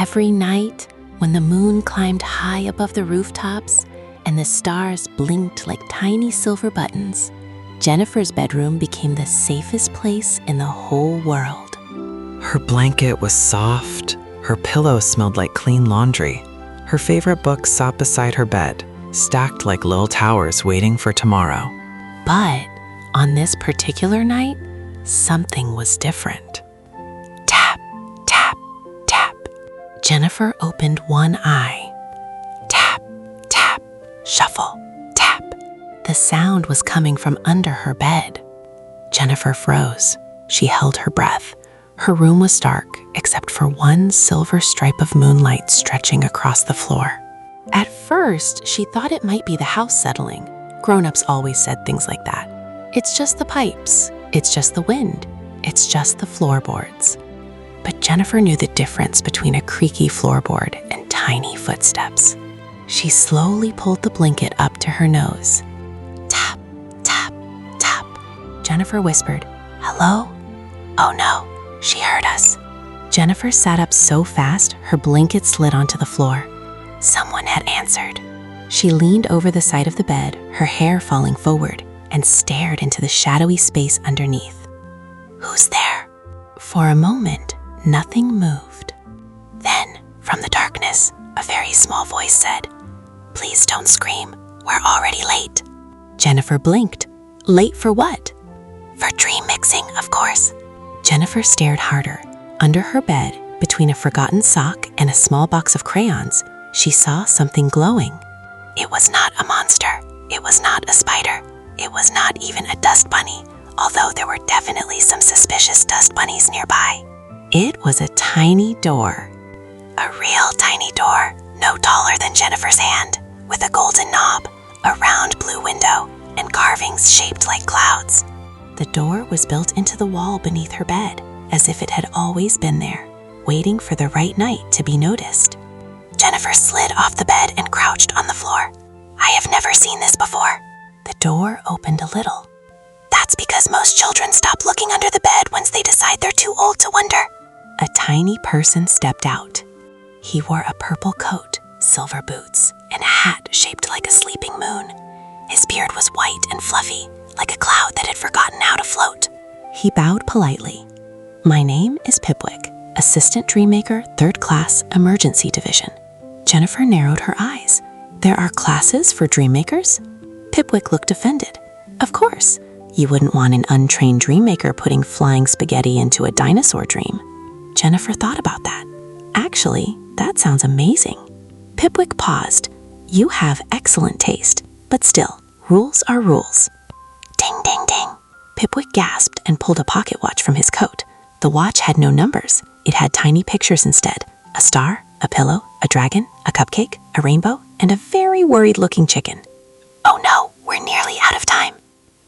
Every night, when the moon climbed high above the rooftops and the stars blinked like tiny silver buttons, Jennifer's bedroom became the safest place in the whole world. Her blanket was soft, her pillow smelled like clean laundry. Her favorite books sat beside her bed, stacked like little towers waiting for tomorrow. But on this particular night, something was different. Tap, tap, tap. Jennifer opened one eye. Tap, tap, shuffle, tap. The sound was coming from under her bed. Jennifer froze. She held her breath. Her room was dark, except for one silver stripe of moonlight stretching across the floor. At first, she thought it might be the house settling. Grown-ups always said things like that. It's just the pipes. It's just the wind. It's just the floorboards. But Jennifer knew the difference between a creaky floorboard and tiny footsteps. She slowly pulled the blanket up to her nose. Tap, tap, tap. Jennifer whispered, "Hello?" Oh no, she heard us. Jennifer sat up so fast, her blanket slid onto the floor. Someone had answered. She leaned over the side of the bed, her hair falling forward, and stared into the shadowy space underneath. Who's there? For a moment, nothing moved. Then, from the darkness, a very small voice said, "Please don't scream. We're already late." Jennifer blinked. Late for what? For dream mixing, of course. Jennifer stared harder. Under her bed, between a forgotten sock and a small box of crayons, she saw something glowing. It was not a monster. It was not a spider. It was not even a dust bunny, although there were definitely some suspicious dust bunnies nearby. It was a tiny door. A real tiny door, no taller than Jennifer's hand, with a golden knob, a round blue window, and carvings shaped like clouds. The door was built into the wall beneath her bed, as if it had always been there, waiting for the right night to be noticed. Jennifer slid off the bed and crouched on the floor. I have never seen this before. The door opened a little. That's because most children stop looking under the bed once they decide they're too old to wonder. A tiny person stepped out. He wore a purple coat, silver boots, and a hat shaped like a sleeping moon. His beard was white and fluffy, like a cloud that had forgotten how to float. He bowed politely. My name is Pipwick, Assistant Dreammaker, 3rd Class, Emergency Division. Jennifer narrowed her eyes. There are classes for Dreammakers? Pipwick looked offended. Of course. You wouldn't want an untrained Dreammaker putting flying spaghetti into a dinosaur dream. Jennifer thought about that. Actually, that sounds amazing. Pipwick paused. You have excellent taste, but still, rules are rules. Ding, ding, ding. Pipwick gasped and pulled a pocket watch from his coat. The watch had no numbers. It had tiny pictures instead. A star, a pillow, a dragon, a cupcake, a rainbow, and a very worried-looking chicken. Oh no, we're nearly out of time.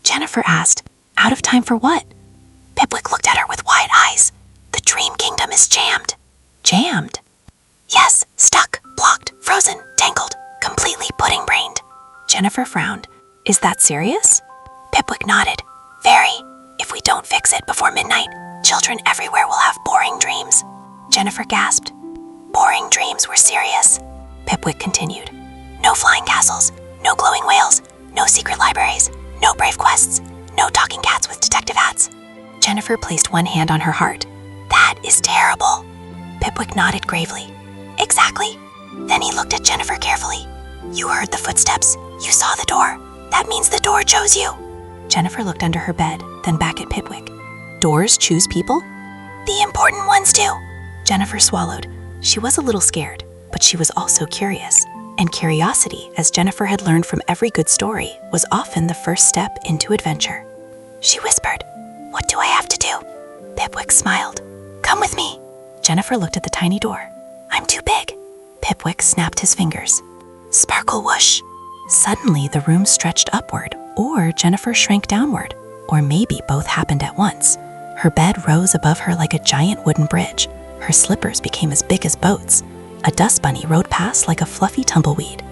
Jennifer asked, out of time for what? Pipwick looked at her with wide eyes. The dream kingdom is jammed. Jammed? Yes, stuck, blocked, frozen, tangled, completely pudding-brained. Jennifer frowned. Is that serious? Pipwick nodded. Very. If we don't fix it before midnight, children everywhere will have boring dreams. Jennifer gasped. Boring dreams were serious. Pipwick continued. No flying castles, no glowing whales, no secret libraries, no brave quests, no talking cats with detective hats. Jennifer placed one hand on her heart. That is terrible. Pipwick nodded gravely. Exactly. Then he looked at Jennifer carefully. You heard the footsteps. You saw the door. That means the door chose you. Jennifer looked under her bed, then back at Pipwick. Doors choose people? The important ones do. Jennifer swallowed. She was a little scared, but she was also curious. And curiosity, as Jennifer had learned from every good story, was often the first step into adventure. She whispered, What do I have to do? Pipwick smiled. Come with me. Jennifer looked at the tiny door. I'm too big. Pipwick snapped his fingers. Sparkle whoosh. Suddenly, the room stretched upward, or Jennifer shrank downward, or maybe both happened at once. Her bed rose above her like a giant wooden bridge. Her slippers became as big as boats. A dust bunny rode past like a fluffy tumbleweed.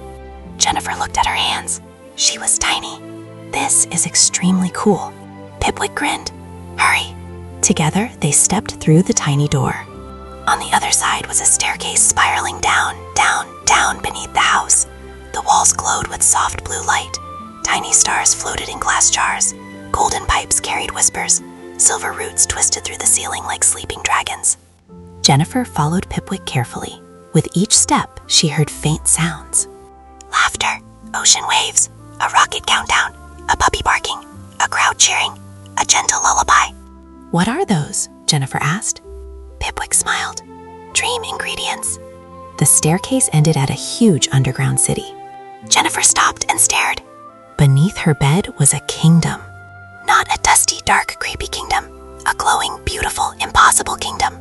Jennifer looked at her hands. She was tiny. This is extremely cool. Pipwick grinned. Hurry. Together, they stepped through the tiny door. On the other side was a staircase spiraling down, down, down beneath the house. The walls glowed with soft blue light. Tiny stars floated in glass jars. Golden pipes carried whispers. Silver roots twisted through the ceiling like sleeping dragons. Jennifer followed Pipwick carefully. With each step, she heard faint sounds. Laughter, ocean waves, a rocket countdown, a puppy barking, a crowd cheering, a gentle lullaby. What are those? Jennifer asked. Pipwick smiled. Dream ingredients. The staircase ended at a huge underground city. Jennifer stopped and stared. Beneath her bed was a kingdom. Not a dusty, dark, creepy kingdom. A glowing, beautiful, impossible kingdom.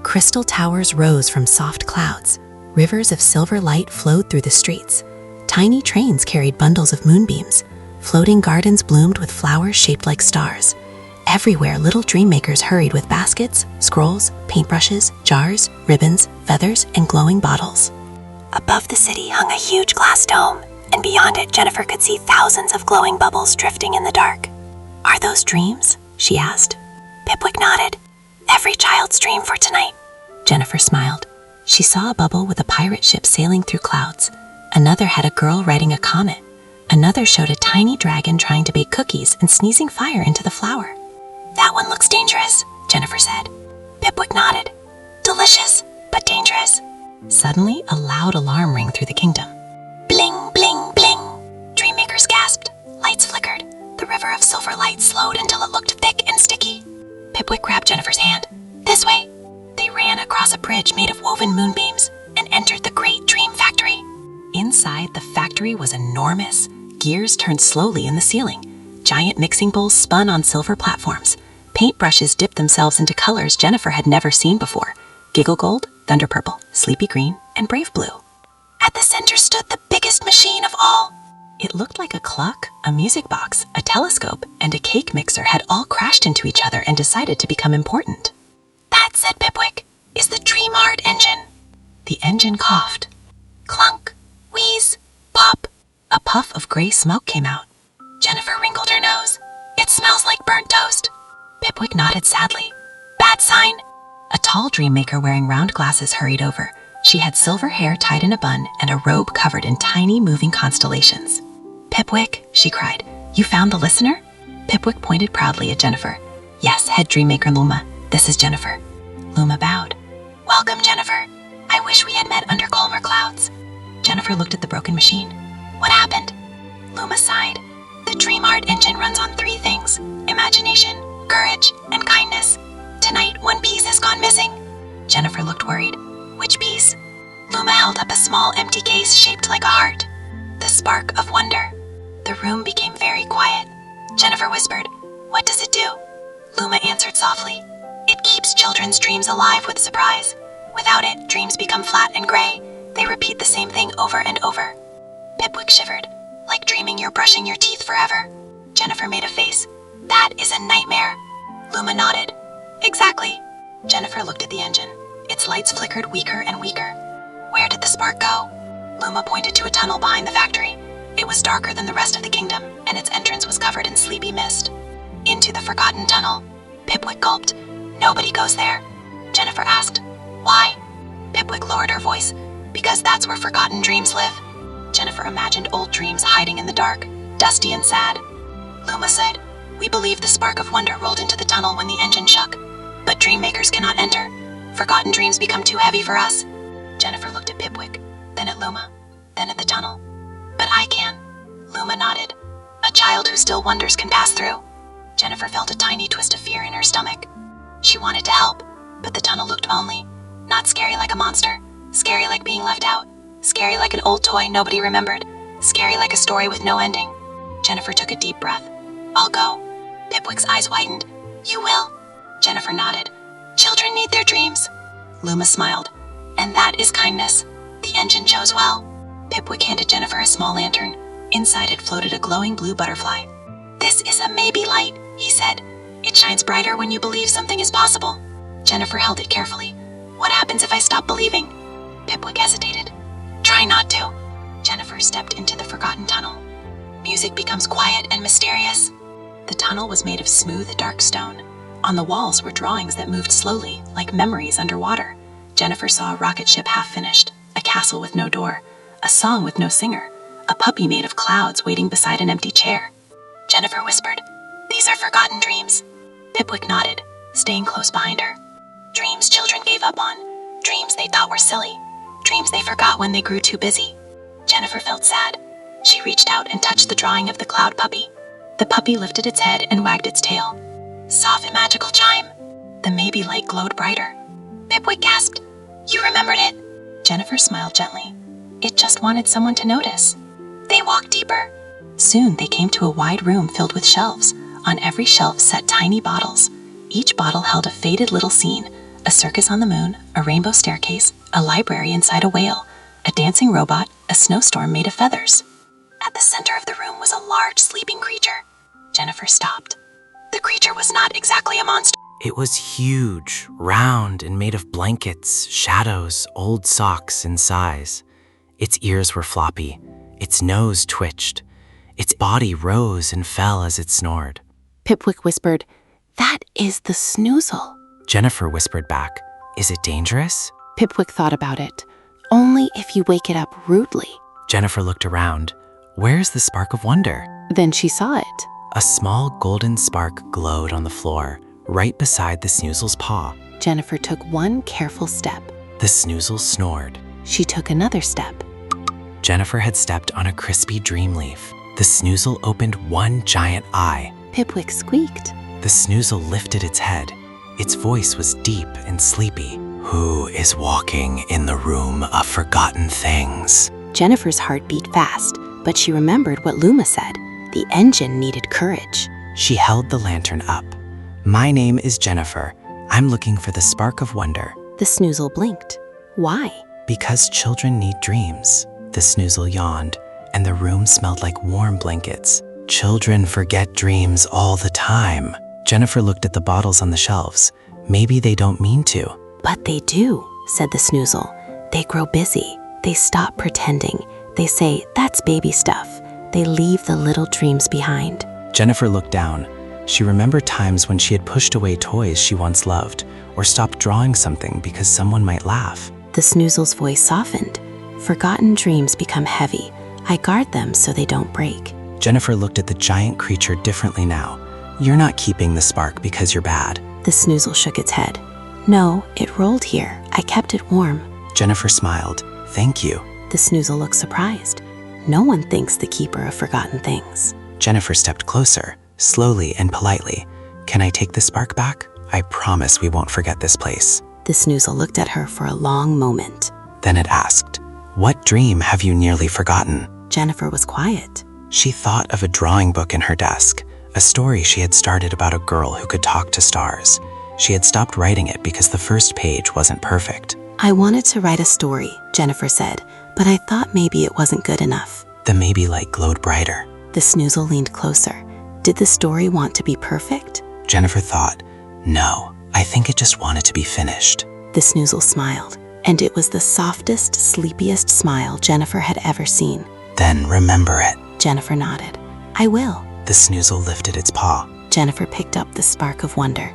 Crystal towers rose from soft clouds. Rivers of silver light flowed through the streets. Tiny trains carried bundles of moonbeams. Floating gardens bloomed with flowers shaped like stars. Everywhere, little dream makers hurried with baskets, scrolls, paintbrushes, jars, ribbons, feathers, and glowing bottles. Above the city hung a huge glass dome, and beyond it, Jennifer could see thousands of glowing bubbles drifting in the dark. Are those dreams? She asked. Pipwick nodded. Every child's dream for tonight. Jennifer smiled. She saw a bubble with a pirate ship sailing through clouds. Another had a girl riding a comet. Another showed a tiny dragon trying to bake cookies and sneezing fire into the flour. That one looks dangerous, Jennifer said. Pipwick nodded. Delicious, but dangerous. Suddenly, a loud alarm rang through the kingdom. Bling, bling, bling. Dreammakers gasped. Lights flickered. The river of silver light slowed until it looked thick and sticky. Pipwick grabbed Jennifer's hand. This way. They ran across a bridge made of woven moonbeams and entered the great dream factory. Inside, the factory was enormous. Gears turned slowly in the ceiling. Giant mixing bowls spun on silver platforms. Paintbrushes dipped themselves into colors Jennifer had never seen before. Giggle Gold, Thunder Purple, Sleepy Green, and Brave Blue. At the center stood the biggest machine of all. It looked like a clock, a music box, a telescope, and a cake mixer had all crashed into each other and decided to become important. That, said Pipwick, is the Dream Heart engine. The engine coughed. Clunk, wheeze, pop. A puff of gray smoke came out. Jennifer wrinkled her nose. It smells like burnt toast. Pipwick nodded sadly. Bad sign. A tall dream maker wearing round glasses hurried over. She had silver hair tied in a bun and a robe covered in tiny moving constellations. Pipwick, she cried, you found the listener? Pipwick pointed proudly at Jennifer. Yes, head dream maker Luma. This is Jennifer. Luma bowed. Welcome, Jennifer. I wish we had met under calmer clouds. Jennifer looked at the broken machine. What happened? Luma sighed. The Dream Heart engine runs on 3 things: imagination, courage, and kindness. Tonight, one piece has gone missing. Jennifer looked worried. Which piece? Luma held up a small empty case shaped like a heart. The spark of wonder. The room became very quiet. Jennifer whispered, What does it do? Luma answered softly, It keeps children's dreams alive with surprise. Without it, dreams become flat and gray. They repeat the same thing over and over. Pipwick shivered, like dreaming you're brushing your teeth forever. Jennifer made a face. That is a nightmare. Luma nodded. Exactly. Jennifer looked at the engine. Its lights flickered weaker and weaker. Where did the spark go? Luma pointed to a tunnel behind the factory. It was darker than the rest of the kingdom, and its entrance was covered in sleepy mist. Into the forgotten tunnel. Pipwick gulped. Nobody goes there. Jennifer asked, Why? Pipwick lowered her voice. Because that's where forgotten dreams live. Jennifer imagined old dreams hiding in the dark, dusty and sad. Luma said, We believe the spark of wonder rolled into the tunnel when the engine shook. But dream makers cannot enter. Forgotten dreams become too heavy for us. Jennifer looked at Pipwick, then at Luma, then at the tunnel. But I can. Luma nodded. A child who still wonders can pass through. Jennifer felt a tiny twist of fear in her stomach. She wanted to help, but the tunnel looked lonely. Not scary like a monster. Scary like being left out. Scary like an old toy nobody remembered. Scary like a story with no ending. Jennifer took a deep breath. I'll go. Pipwick's eyes widened. You will? Jennifer nodded. Children need their dreams. Luma smiled. And that is kindness. The engine chose well. Pipwick handed Jennifer a small lantern. Inside it floated a glowing blue butterfly. This is a maybe light, he said. It shines brighter when you believe something is possible. Jennifer held it carefully. What happens if I stop believing? Pipwick hesitated. Try not to. Jennifer stepped into the forgotten tunnel. Music becomes quiet and mysterious. The tunnel was made of smooth, dark stone. On the walls were drawings that moved slowly, like memories underwater. Jennifer saw a rocket ship half finished, a castle with no door, a song with no singer, a puppy made of clouds waiting beside an empty chair. Jennifer whispered, "These are forgotten dreams." Pipwick nodded, staying close behind her. Dreams children gave up on, dreams they thought were silly, dreams they forgot when they grew too busy. Jennifer felt sad. She reached out and touched the drawing of the cloud puppy. The puppy lifted its head and wagged its tail. Soft and magical chime. The maybe light glowed brighter. Pipwick gasped, "You remembered it." Jennifer smiled gently. It just wanted someone to notice. They walked deeper. Soon they came to a wide room filled with shelves. On every shelf sat tiny bottles. Each bottle held a faded little scene, a circus on the moon, a rainbow staircase, a library inside a whale, a dancing robot, a snowstorm made of feathers. At the center of the room was a large sleeping creature. Jennifer stopped. The creature was not exactly a monster. It was huge, round, and made of blankets, shadows, old socks, and size. Its ears were floppy. Its nose twitched. Its body rose and fell as it snored. Pipwick whispered, "That is the snoozle." Jennifer whispered back, "Is it dangerous?" Pipwick thought about it. "Only if you wake it up rudely." Jennifer looked around. Where's the spark of wonder? Then she saw it. A small golden spark glowed on the floor, right beside the snoozle's paw. Jennifer took one careful step. The snoozle snored. She took another step. Jennifer had stepped on a crispy dream leaf. The snoozle opened one giant eye. Pipwick squeaked. The snoozle lifted its head. Its voice was deep and sleepy. Who is walking in the room of forgotten things? Jennifer's heart beat fast, but she remembered what Luma said. The engine needed courage. She held the lantern up. My name is Jennifer. I'm looking for the spark of wonder. The snoozle blinked. Why? Because children need dreams. The snoozle yawned, and the room smelled like warm blankets. Children forget dreams all the time. Jennifer looked at the bottles on the shelves. Maybe they don't mean to. But they do, said the snoozle. They grow busy. They stop pretending. They say, that's baby stuff. They leave the little dreams behind. Jennifer looked down. She remembered times when she had pushed away toys she once loved, or stopped drawing something because someone might laugh. The snoozle's voice softened. Forgotten dreams become heavy. I guard them so they don't break. Jennifer looked at the giant creature differently now. You're not keeping the spark because you're bad. The snoozle shook its head. No, it rolled here. I kept it warm. Jennifer smiled. Thank you. The snoozle looked surprised. No one thanks the keeper of forgotten things. Jennifer stepped closer, slowly and politely. Can I take the spark back? I promise we won't forget this place. The snoozle looked at her for a long moment. Then it asked, what dream have you nearly forgotten? Jennifer was quiet. She thought of a drawing book in her desk, a story she had started about a girl who could talk to stars. She had stopped writing it because the first page wasn't perfect. I wanted to write a story, Jennifer said, but I thought maybe it wasn't good enough. The maybe light glowed brighter. The snoozle leaned closer. Did the story want to be perfect? Jennifer thought, no, I think it just wanted to be finished. The snoozle smiled, and it was the softest, sleepiest smile Jennifer had ever seen. Then remember it. Jennifer nodded. I will. The snoozle lifted its paw. Jennifer picked up the spark of wonder.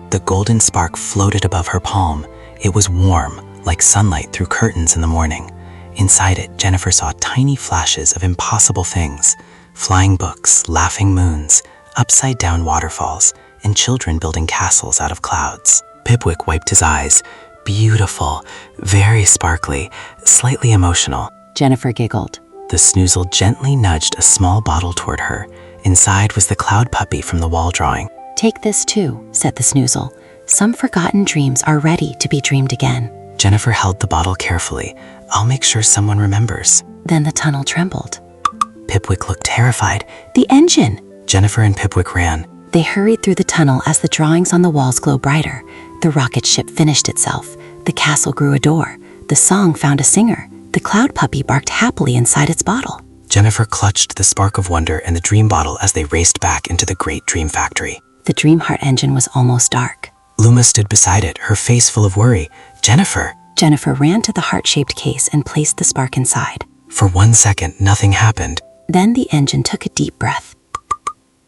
The golden spark floated above her palm. It was warm, like sunlight through curtains in the morning. Inside it, Jennifer saw tiny flashes of impossible things. Flying books, laughing moons, upside-down waterfalls, and children building castles out of clouds. Pipwick wiped his eyes. Beautiful, very sparkly, slightly emotional. Jennifer giggled. The snoozle gently nudged a small bottle toward her. Inside was the cloud puppy from the wall drawing. Take this too, said the snoozle. Some forgotten dreams are ready to be dreamed again. Jennifer held the bottle carefully. I'll make sure someone remembers. Then the tunnel trembled. Pipwick looked terrified. The engine! Jennifer and Pipwick ran. They hurried through the tunnel as the drawings on the walls glowed brighter. The rocket ship finished itself. The castle grew a door. The song found a singer. The cloud puppy barked happily inside its bottle. Jennifer clutched the spark of wonder and the dream bottle as they raced back into the great dream factory. The dream heart engine was almost dark. Luma stood beside it, her face full of worry. Jennifer! Jennifer ran to the heart-shaped case and placed the spark inside. For 1 second, nothing happened. Then the engine took a deep breath.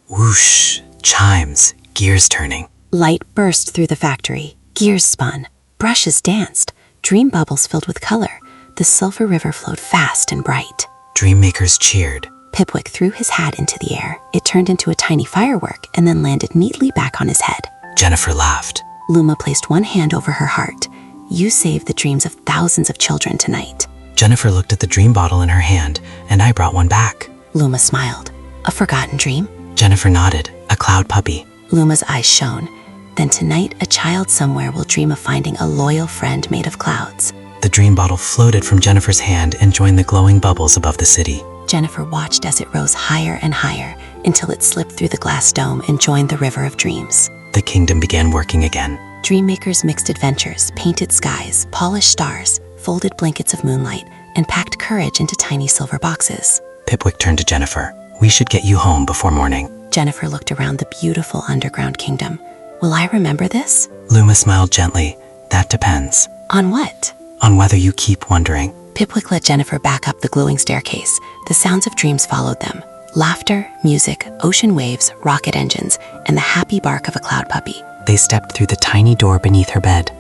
Whoosh! Chimes, gears turning. Light burst through the factory. Gears spun. Brushes danced. Dream bubbles filled with color. The silver river flowed fast and bright. Dream makers cheered. Pipwick threw his hat into the air. It turned into a tiny firework and then landed neatly back on his head. Jennifer laughed. Luma placed one hand over her heart. You saved the dreams of thousands of children tonight. Jennifer looked at the dream bottle in her hand, and I brought one back. Luma smiled. A forgotten dream? Jennifer nodded. A cloud puppy. Luma's eyes shone. Then tonight, a child somewhere will dream of finding a loyal friend made of clouds. The dream bottle floated from Jennifer's hand and joined the glowing bubbles above the city. Jennifer watched as it rose higher and higher until it slipped through the glass dome and joined the river of dreams. The kingdom began working again. Dreammakers mixed adventures, painted skies, polished stars, folded blankets of moonlight, and packed courage into tiny silver boxes. Pipwick turned to Jennifer. We should get you home before morning. Jennifer looked around the beautiful underground kingdom. Will I remember this? Luma smiled gently. That depends. On what? On whether you keep wondering. Pipwick led Jennifer back up the glowing staircase. The sounds of dreams followed them. Laughter, music, ocean waves, rocket engines, and the happy bark of a cloud puppy. They stepped through the tiny door beneath her bed.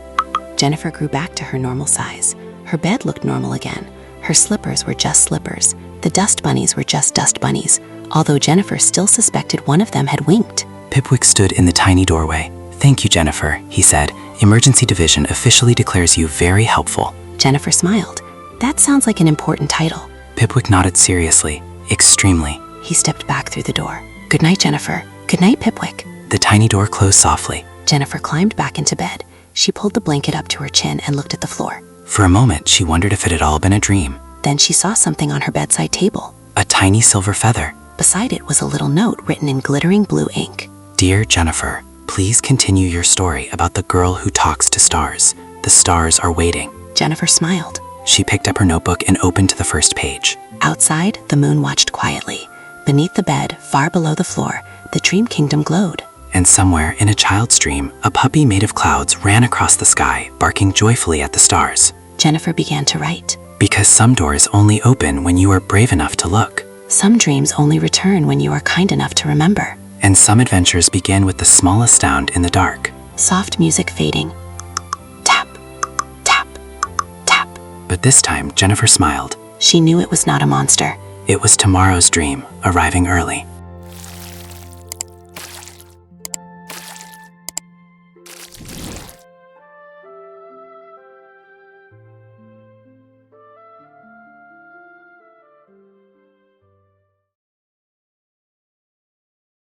Jennifer grew back to her normal size. Her bed looked normal again. Her slippers were just slippers. The dust bunnies were just dust bunnies, although Jennifer still suspected one of them had winked. Pipwick stood in the tiny doorway. Thank you, Jennifer, he said. Emergency Division officially declares you very helpful. Jennifer smiled. That sounds like an important title. Pipwick nodded seriously. Extremely. He stepped back through the door. Good night, Jennifer. Good night, Pipwick. The tiny door closed softly. Jennifer climbed back into bed. She pulled the blanket up to her chin and looked at the floor. For a moment, she wondered if it had all been a dream. Then she saw something on her bedside table. A tiny silver feather. Beside it was a little note written in glittering blue ink. Dear Jennifer, please continue your story about the girl who talks to stars. The stars are waiting. Jennifer smiled. She picked up her notebook and opened to the first page. Outside, the moon watched quietly. Beneath the bed, far below the floor, the dream kingdom glowed. And somewhere in a child's dream, a puppy made of clouds ran across the sky, barking joyfully at the stars. Jennifer began to write. Because some doors only open when you are brave enough to look. Some dreams only return when you are kind enough to remember. And some adventures begin with the smallest sound in the dark. Soft music fading. Tap, tap, tap. But this time, Jennifer smiled. She knew it was not a monster. It was tomorrow's dream, arriving early.